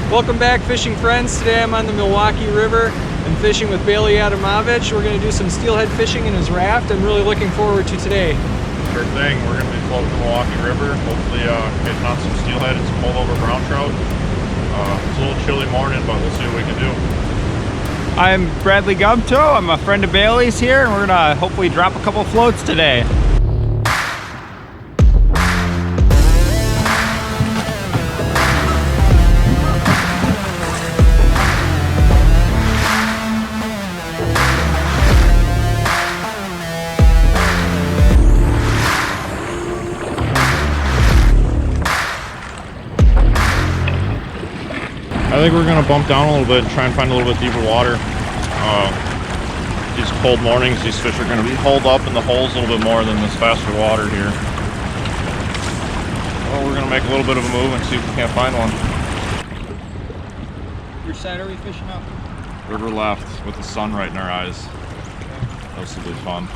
Welcome back, fishing friends. Today I'm on the Milwaukee River and fishing with Bailey Adamavich. We're going to do some steelhead fishing in his raft. I'm really looking forward to today. Sure thing. We're going to be floating the Milwaukee River, hopefully getting on some steelhead and some holdover brown trout. It's a little chilly morning, but we'll see what we can do. I'm Bradley Gumtow. I'm a friend of Bailey's here, and we're going to hopefully drop a couple floats today. I think we're going to bump down a little bit and try and find a little bit deeper water. These cold mornings, these fish are going to be holed up in the holes a little bit more than this faster water here. Well, we're going to make a little bit of a move and see if we can't find one. Which side are we fishing up? River left with the sun right in our eyes. This will be fun.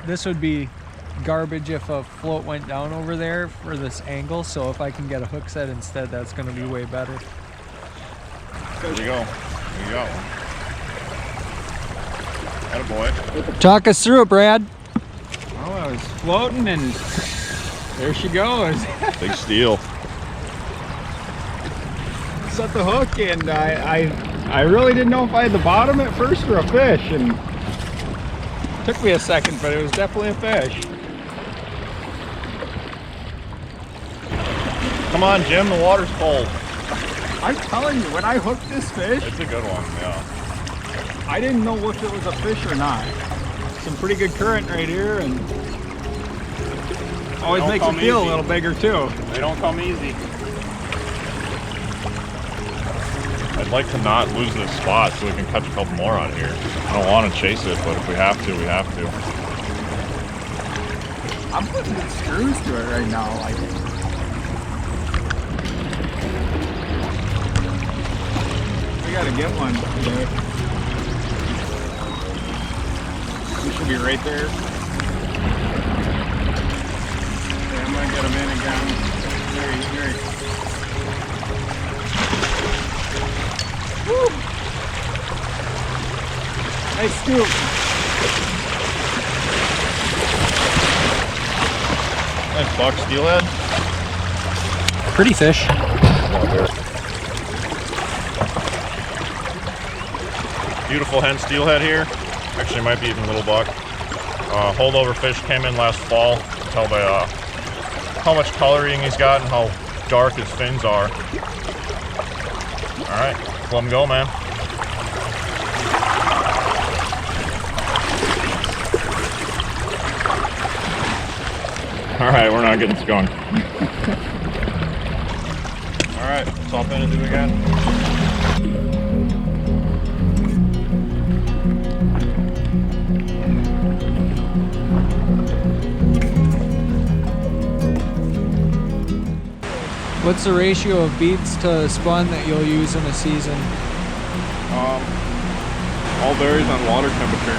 This would be garbage if a float went down over there for this angle, so if I can get a hook set instead, that's going to be way better. There you go. There you go. Attaboy. Talk us through it, Brad. Oh, I was floating, and there she goes. Big steel. Set the hook, and I really didn't know if I had the bottom at first or a fish, and took me a second, but it was definitely a fish. Come on, Jim, the water's cold. I'm telling you, when I hooked this fish, It's a good one, yeah. I didn't know if it was a fish or not. Some pretty good current right here, and always makes it feel a little bigger too. They don't come easy. I'd like to not lose this spot so we can catch a couple more on here. I don't want to chase it, but if we have to, we have to. I'm putting good screws to it right now. We gotta get one today. We should be right there. Okay, I'm gonna get him in again. There he. Woo! Nice scoop. Nice buck steelhead. Pretty fish. Beautiful hen steelhead here. Actually, might be even a little buck. Holdover fish came in last fall. You can tell by how much coloring he's got and how dark his fins are. All right, let him go, man. All right, we're not getting skunked. All right, let's hop in and do it again. What's the ratio of beads to spawn that you'll use in a season? All varies on water temperature.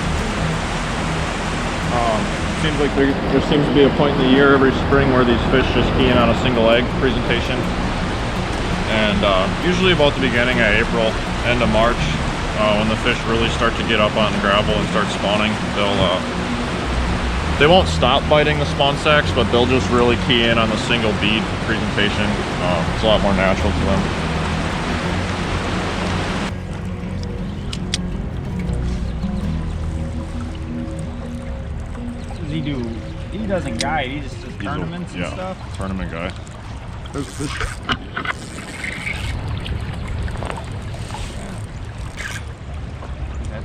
Seems like there seems to be a point in the year every spring where these fish just key in on a single egg presentation. And usually about the beginning of April, end of March, when the fish really start to get up on the gravel and start spawning, they won't stop biting the spawn sacks, but they'll just really key in on the single bead presentation. It's a lot more natural to them. What does he do? He doesn't guide, he just does tournaments and stuff. Yeah, tournament guy.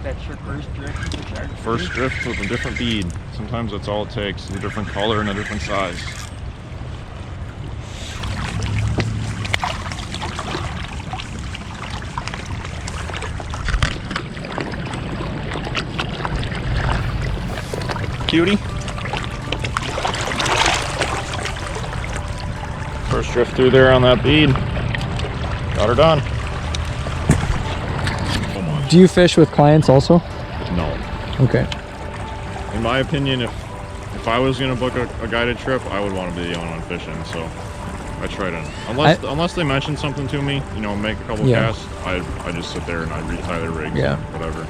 That's your first drift? First drift with a different bead. Sometimes that's all it takes, a different color and a different size. Cutie. First drift through there on that bead. Got her done. Do you fish with clients also? No. Okay. In my opinion, if if I was gonna book a guided trip, I would want to be the only one fishing. So I try to, unless they mention something to me, you know, make a couple casts, I just sit there and I retie their rigs, whatever.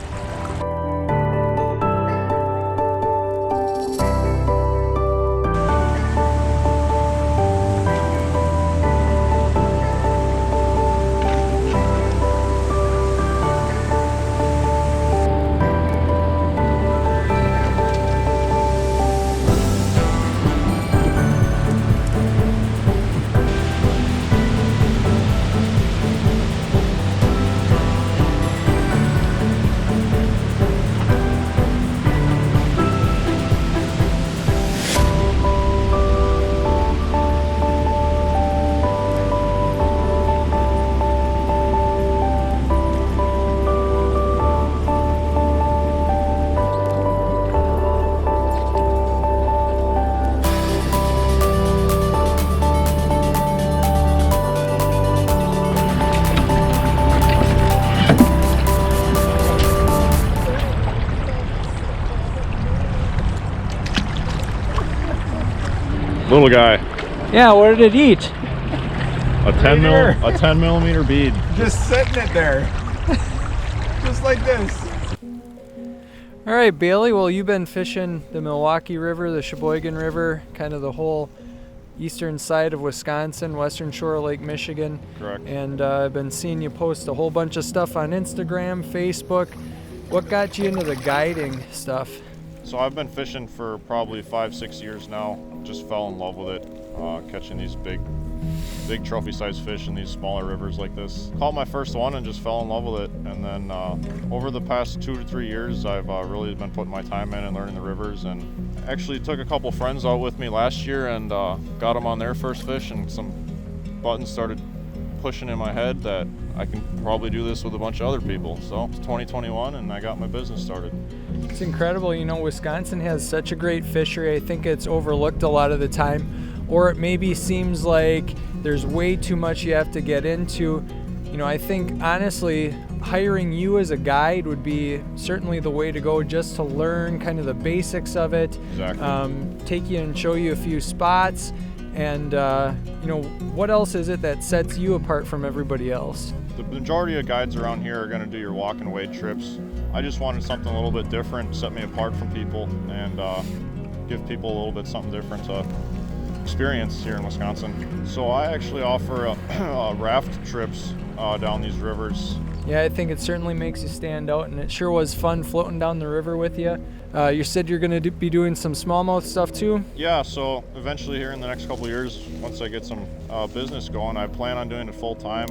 Little guy. Yeah, what did it eat? A 10 millimeter bead. Just sitting it there. Just like this. All right, Bailey, well, you've been fishing the Milwaukee River, the Sheboygan River, kind of the whole eastern side of Wisconsin, western shore of Lake Michigan. Correct. And I've been seeing you post a whole bunch of stuff on Instagram, Facebook. What got you into the guiding stuff? So I've been fishing for probably 5-6 years now. Just fell in love with it, catching these big trophy-sized fish in these smaller rivers like this. Caught my first one and just fell in love with it. And then over the past 2 to 3 years, I've really been putting my time in and learning the rivers. And actually took a couple friends out with me last year and got them on their first fish, and some buttons started pushing in my head that I can probably do this with a bunch of other people. So it's 2021 and I got my business started. It's incredible. You know, Wisconsin has such a great fishery. I think it's overlooked a lot of the time, or it maybe seems like there's way too much you have to get into. You know, I think honestly, hiring you as a guide would be certainly the way to go, just to learn kind of the basics of it. Exactly. Take you and show you a few spots. And, you know, what else is it that sets you apart from everybody else? The majority of guides around here are going to do your walk and wade trips. I just wanted something a little bit different, set me apart from people, and give people a little bit something different to experience here in Wisconsin. So I actually offer raft trips down these rivers. Yeah, I think it certainly makes you stand out, and it sure was fun floating down the river with you. You said you're going to be doing some smallmouth stuff too? Yeah, so eventually here in the next couple of years, once I get some business going, I plan on doing it full time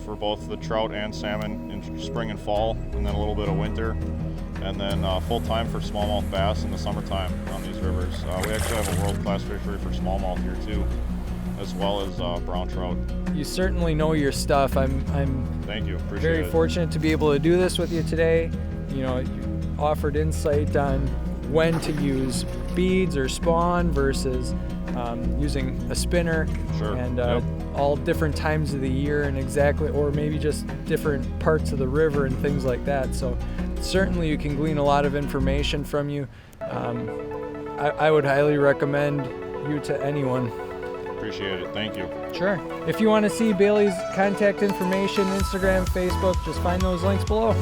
for both the trout and salmon in spring and fall, and then a little bit of winter, and then full time for smallmouth bass in the summertime on these rivers. We actually have a world-class fishery for smallmouth here too, as well as brown trout. You certainly know your stuff. I'm Thank you. Appreciate very it. fortunate to be able to do this with you today. You know, you offered insight on when to use beads or spawn versus using a spinner. Sure. And all different times of the year, and exactly, or maybe just different parts of the river and things like that. So certainly you can glean a lot of information from you. I would highly recommend you to anyone. Appreciate it. Thank you. Sure. If you want to see Bailey's contact information, Instagram, Facebook, just find those links below.